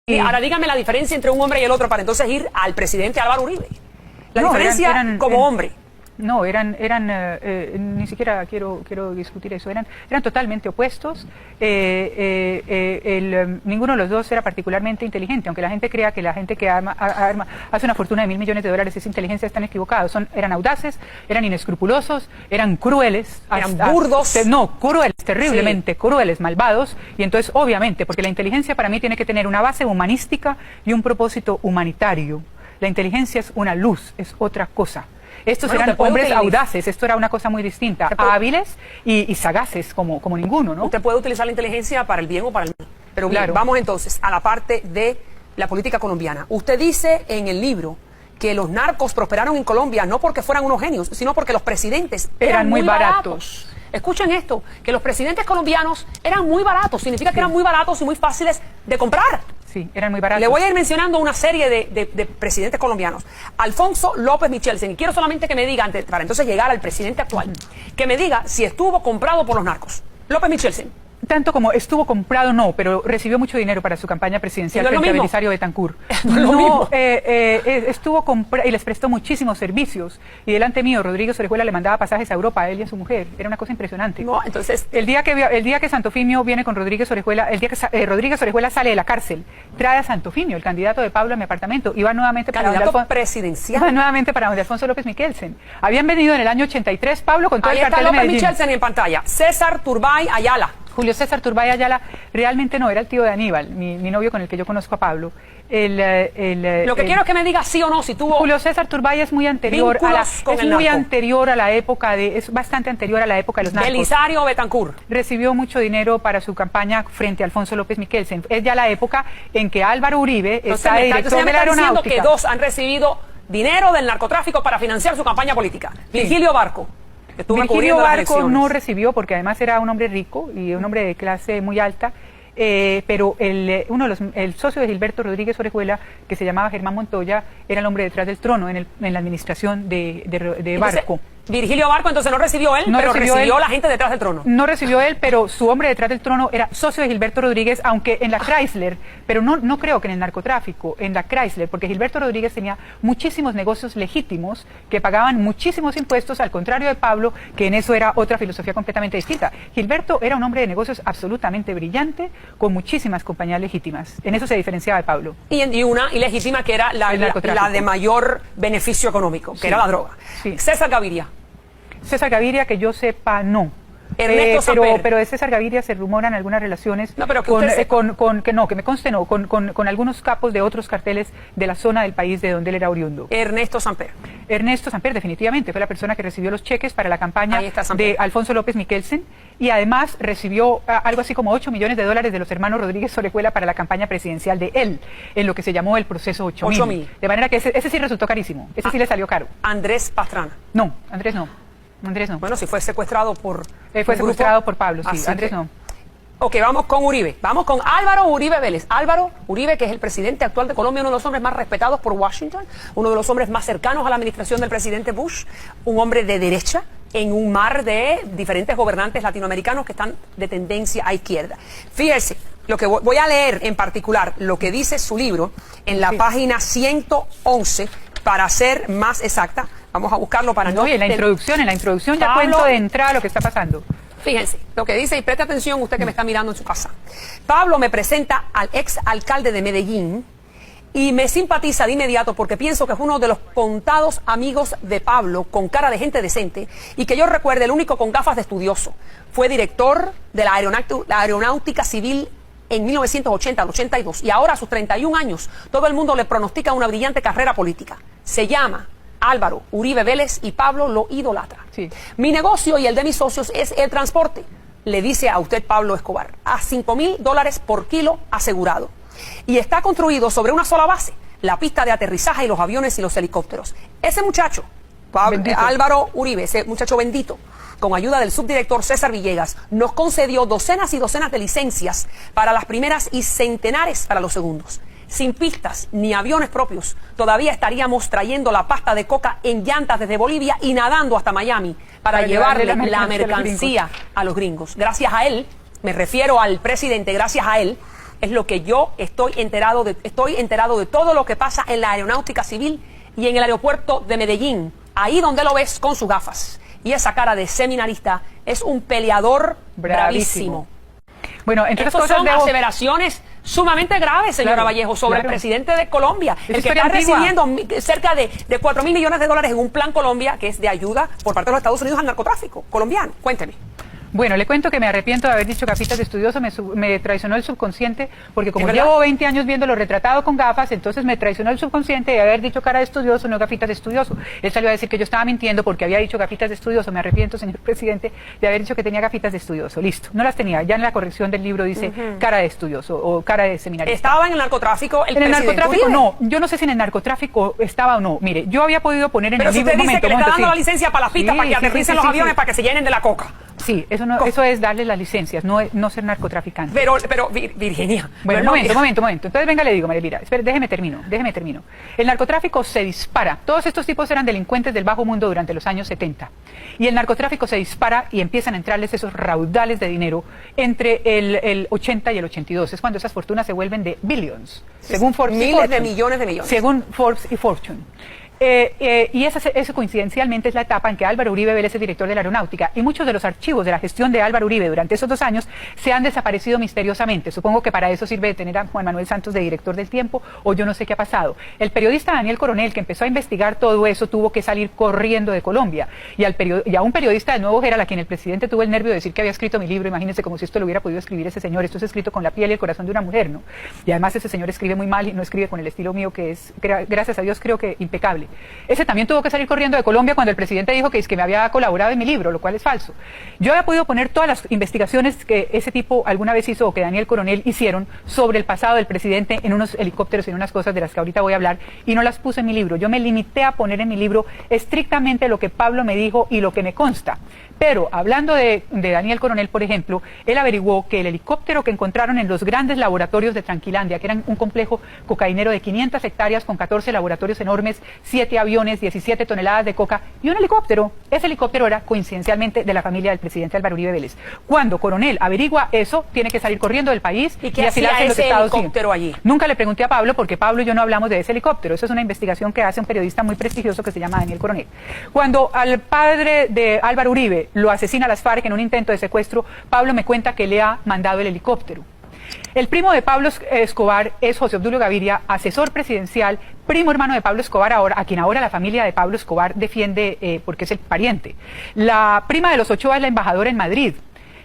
Ahora dígame la diferencia entre un hombre y el otro para entonces ir al presidente Álvaro Uribe. La diferencia como hombre. No, ni siquiera quiero discutir eso, eran totalmente opuestos. Ninguno de los dos era particularmente inteligente, aunque la gente crea que la gente que hace una fortuna de $1.000 millones es inteligencia, están equivocados. Eran audaces, eran inescrupulosos, eran crueles. Eran burdos. Crueles, terriblemente crueles, malvados, y entonces obviamente, porque la inteligencia para mí tiene que tener una base humanística y un propósito humanitario. La inteligencia es una luz, es otra cosa. Estos eran hombres audaces, esto era una cosa muy distinta, hábiles y sagaces como ninguno, ¿no? Usted puede utilizar la inteligencia para el bien o para el mal. Pero bien, vamos entonces a la parte de la política colombiana. Usted dice en el libro que los narcos prosperaron en Colombia no porque fueran unos genios, sino porque los presidentes eran muy baratos. Escuchen esto, que los presidentes colombianos eran muy baratos, significa que eran muy baratos y muy fáciles de comprar. Sí, eran muy baratos. Le voy a ir mencionando una serie de presidentes colombianos. Alfonso López Michelsen, y quiero solamente que me diga, para entonces llegar al presidente actual, que me diga si estuvo comprado por los narcos. López Michelsen. Tanto como estuvo comprado, no, pero recibió mucho dinero para su campaña presidencial frente a Belisario Betancur. Estuvo comprado y les prestó muchísimos servicios. Y delante mío, Rodríguez Orejuela le mandaba pasajes a Europa a él y a su mujer. Era una cosa impresionante. No, entonces, el día que Santofimio viene con Rodríguez Orejuela, el día que Rodríguez Orejuela sale de la cárcel, trae a Santofimio, el candidato de Pablo, a mi apartamento, y va nuevamente para presidencial. Va nuevamente para donde Alfonso López Michelsen. Habían venido en el año 83, Pablo, con todo el cartel de Medellín. Ahí está López Michelsen en pantalla. César Turbay Ayala. Julio César Turbay Ayala realmente no, era el tío de Aníbal, mi novio con el que yo conozco a Pablo. Lo que quiero es que me diga sí o no, si tuvo... Julio César Turbay es muy anterior a la época es bastante anterior a la época de los narcos. Belisario Betancur. Recibió mucho dinero para su campaña frente a Alfonso López Michelsen. Es ya la época en que Álvaro Uribe está de director de la aeronáutica. Que dos han recibido dinero del narcotráfico para financiar su campaña política. Sí. Virgilio Barco. Virgilio Barco no recibió porque además era un hombre rico y un hombre de clase muy alta, pero el socio de Gilberto Rodríguez Orejuela, que se llamaba Germán Montoya, era el hombre detrás del trono en la administración de Barco. Virgilio Barco entonces no recibió él, pero recibió la gente detrás del trono. No recibió él, pero su hombre detrás del trono era socio de Gilberto Rodríguez, aunque en la Chrysler, pero no creo que en el narcotráfico, en la Chrysler, porque Gilberto Rodríguez tenía muchísimos negocios legítimos que pagaban muchísimos impuestos, al contrario de Pablo, que en eso era otra filosofía completamente distinta. Gilberto era un hombre de negocios absolutamente brillante, con muchísimas compañías legítimas. En eso se diferenciaba de Pablo. Y una ilegítima que era la de mayor beneficio económico, que era la droga. Sí. César Gaviria. César Gaviria, que yo sepa, no. Pero de César Gaviria se rumoran algunas relaciones que me conste no, con algunos capos de otros carteles de la zona del país de donde él era oriundo. Ernesto Samper. Ernesto Samper definitivamente fue la persona que recibió los cheques para la campaña de Alfonso López Michelsen y además recibió algo así como $8 millones de los hermanos Rodríguez Orejuela para la campaña presidencial de él, en lo que se llamó el proceso 8000. De manera que ese sí resultó carísimo, ese sí le salió caro. Andrés Pastrana. No, Andrés no. Andrés no. Bueno, si fue secuestrado por... fue secuestrado por Pablo, sí. Andrés no. Ok, vamos con Uribe. Vamos con Álvaro Uribe Vélez. Álvaro Uribe, que es el presidente actual de Colombia, uno de los hombres más respetados por Washington, uno de los hombres más cercanos a la administración del presidente Bush, un hombre de derecha en un mar de diferentes gobernantes latinoamericanos que están de tendencia a izquierda. Fíjese, lo que voy a leer en particular, lo que dice su libro en la página 111, para ser más exacta. Vamos a buscarlo para no. En la introducción ya cuento de entrada lo que está pasando. Fíjense, lo que dice, y preste atención usted que me está mirando en su casa. Pablo me presenta al ex alcalde de Medellín y me simpatiza de inmediato porque pienso que es uno de los contados amigos de Pablo con cara de gente decente y que yo recuerde el único con gafas de estudioso. Fue director de la aeronáutica civil en 1980 al 82 y ahora a sus 31 años todo el mundo le pronostica una brillante carrera política. Se llama Álvaro Uribe Vélez y Pablo lo idolatra. Sí. Mi negocio y el de mis socios es el transporte, le dice a usted Pablo Escobar, a $5.000 por kilo asegurado. Y está construido sobre una sola base, la pista de aterrizaje y los aviones y los helicópteros. Ese muchacho, Álvaro Uribe, ese muchacho bendito, con ayuda del subdirector César Villegas, nos concedió docenas y docenas de licencias para las primeras y centenares para los segundos. Sin pistas ni aviones propios, todavía estaríamos trayendo la pasta de coca en llantas desde Bolivia y nadando hasta Miami para llevarle la mercancía a los gringos. Gracias a él, me refiero al presidente, gracias a él, es lo que yo estoy enterado de todo lo que pasa en la aeronáutica civil y en el aeropuerto de Medellín, ahí donde lo ves con sus gafas. Y esa cara de seminarista es un peleador bravísimo. Bueno, entre Estas cosas son aseveraciones sumamente graves, señora Vallejo, sobre el presidente de Colombia, el que está recibiendo cerca de 4.000 millones de dólares en un plan Colombia, que es de ayuda por parte de los Estados Unidos al narcotráfico colombiano. Cuénteme. Bueno, le cuento que me arrepiento de haber dicho gafitas de estudioso, me traicionó el subconsciente, porque como llevo 20 años viéndolo retratado con gafas, entonces me traicionó el subconsciente de haber dicho cara de estudioso, no gafitas de estudioso. Él salió a decir que yo estaba mintiendo porque había dicho gafitas de estudioso. Me arrepiento, señor presidente, de haber dicho que tenía gafitas de estudioso. Listo, no las tenía. Ya en la corrección del libro dice cara de estudioso o cara de seminarista. ¿Estaba en el narcotráfico el presidente? En el narcotráfico Uribe? no, yo no sé si en el narcotráfico estaba o no. Mire, yo había podido poner en el libro... Pero usted dice que le está dando la licencia para las pistas, para que aterricen los aviones, para que se llenen de la coca. Sí, eso es darle las licencias, no ser narcotraficante. Pero Virginia... Bueno, momento. Entonces, venga, le digo, María Elvira, espere, déjeme termino. El narcotráfico se dispara. Todos estos tipos eran delincuentes del bajo mundo durante los años 70. Y el narcotráfico se dispara y empiezan a entrarles esos raudales de dinero entre el 80 y el 82. Es cuando esas fortunas se vuelven de billions, según Forbes. Miles de millones de millones. Según Forbes y Fortune. Y eso coincidencialmente es la etapa en que Álvaro Uribe Vélez es director de la aeronáutica, y muchos de los archivos de la gestión de Álvaro Uribe durante esos 2 años se han desaparecido misteriosamente. Supongo que para eso sirve tener a Juan Manuel Santos de director del Tiempo, o yo no sé qué ha pasado. El periodista Daniel Coronel, que empezó a investigar todo eso, tuvo que salir corriendo de Colombia, y a un periodista del Nuevo Herald, a quien el presidente tuvo el nervio de decir que había escrito mi libro. Imagínense, como si esto lo hubiera podido escribir ese señor. Esto es escrito con la piel y el corazón de una mujer, ¿no? Y además ese señor escribe muy mal y no escribe con el estilo mío, que es, gracias a Dios, creo que impecable. Ese también tuvo que salir corriendo de Colombia cuando el presidente dijo que me había colaborado en mi libro, lo cual es falso. Yo había podido poner todas las investigaciones que ese tipo alguna vez hizo, o que Daniel Coronel hicieron, sobre el pasado del presidente, en unos helicópteros y en unas cosas de las que ahorita voy a hablar, y no las puse en mi libro. Yo me limité a poner en mi libro estrictamente lo que Pablo me dijo y lo que me consta. Pero, hablando de Daniel Coronel, por ejemplo, él averiguó que el helicóptero que encontraron en los grandes laboratorios de Tranquilandia, que eran un complejo cocainero de 500 hectáreas con 14 laboratorios enormes, 7 aviones, 17 toneladas de coca y un helicóptero, ese helicóptero era coincidencialmente de la familia del presidente Álvaro Uribe Vélez. Cuando Coronel averigua eso, tiene que salir corriendo del país y asilarse en los Estados Unidos. Allí? Nunca le pregunté a Pablo, porque Pablo y yo no hablamos de ese helicóptero. Eso es una investigación que hace un periodista muy prestigioso que se llama Daniel Coronel. Cuando al padre de Álvaro Uribe lo asesina las FARC en un intento de secuestro, Pablo me cuenta que le ha mandado el helicóptero. El primo de Pablo Escobar es José Obdulio Gaviria, asesor presidencial, primo hermano de Pablo Escobar, a quien ahora la familia de Pablo Escobar defiende porque es el pariente. La prima de los Ochoa es la embajadora en Madrid.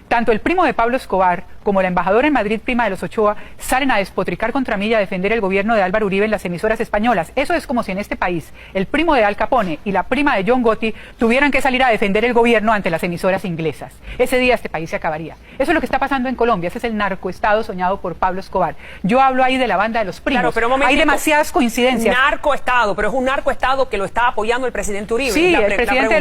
Tanto el primo de Pablo Escobar como la embajadora en Madrid, prima de los Ochoa, salen a despotricar contra mí y a defender el gobierno de Álvaro Uribe en las emisoras españolas. Eso es como si en este país el primo de Al Capone y la prima de John Gotti tuvieran que salir a defender el gobierno ante las emisoras inglesas. Ese día este país se acabaría. Eso es lo que está pasando en Colombia. Ese es el narcoestado soñado por Pablo Escobar. Yo hablo ahí de la banda de los primos. Claro, pero hay demasiadas coincidencias. Narcoestado, pero es un narcoestado que lo está apoyando el presidente Uribe. Sí, el presidente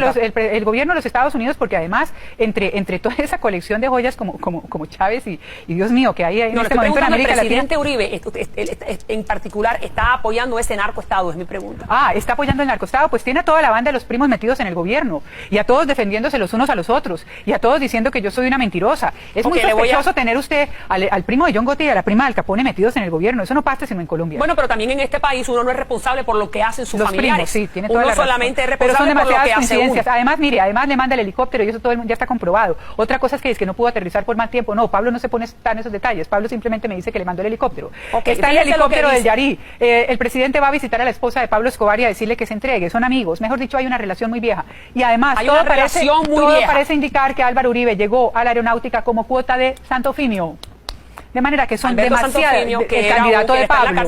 el gobierno de los Estados Unidos, porque además entre toda esa colección de joyas como Chávez y Dios mío, que hay en este momento en América Latina. El presidente Uribe, en particular, está apoyando ese narcoestado, es mi pregunta. Está apoyando el narcoestado, pues tiene a toda la banda de los primos metidos en el gobierno, y a todos defendiéndose los unos a los otros, y a todos diciendo que yo soy una mentirosa. Es muy sospechoso tener usted al primo de John Gotti y a la prima de Al Capone metidos en el gobierno. Eso no pasa sino en Colombia. Bueno, pero también en este país uno no es responsable por lo que hacen sus familiares. Primos, sí, tiene toda uno la solamente razón. es responsable por lo que hace uno. Además, mire, le manda el helicóptero y eso todo el mundo ya está comprobado. Otra cosa es que no pudo aterrizar por mal tiempo. No, Pablo no se pone tan esos detalles. Pablo simplemente me dice que le mandó el helicóptero. Está el helicóptero del Yarí. El presidente va a visitar a la esposa de Pablo Escobar y a decirle que se entregue. Son amigos. Mejor dicho, hay una relación muy vieja. Y además, todo parece indicar que Álvaro Uribe llegó a la aeronáutica como cuota de Santofimio. De manera que son demasiadas. El candidato de Pablo.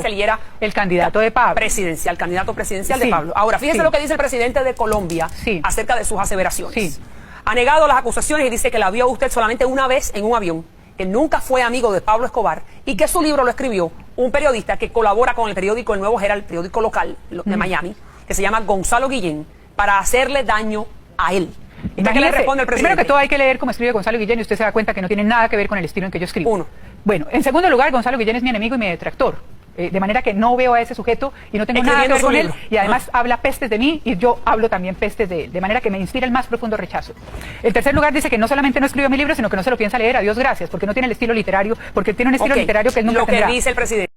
El candidato de Pablo. Presidencial, candidato presidencial de Pablo. Ahora, fíjese lo que dice el presidente de Colombia acerca de sus aseveraciones. Ha negado las acusaciones y dice que la vio usted solamente una vez en un avión, que nunca fue amigo de Pablo Escobar y que su libro lo escribió un periodista que colabora con el periódico El Nuevo Herald, el periódico local de Miami, que se llama Gonzalo Guillén, para hacerle daño a él. ¿Qué le responde el presidente? Primero que todo hay que leer cómo escribe Gonzalo Guillén y usted se da cuenta que no tiene nada que ver con el estilo en que yo escribo. Bueno, en segundo lugar, Gonzalo Guillén es mi enemigo y mi detractor. De manera que no veo a ese sujeto y no tengo nada que ver con él. Y además habla pestes de mí y yo hablo también pestes de él. De manera que me inspira el más profundo rechazo. En tercer lugar, dice que no solamente no escribió mi libro, sino que no se lo piensa leer. A Dios gracias, porque no tiene el estilo literario, porque tiene un estilo literario que él nunca tendrá. Lo que dice el presidente.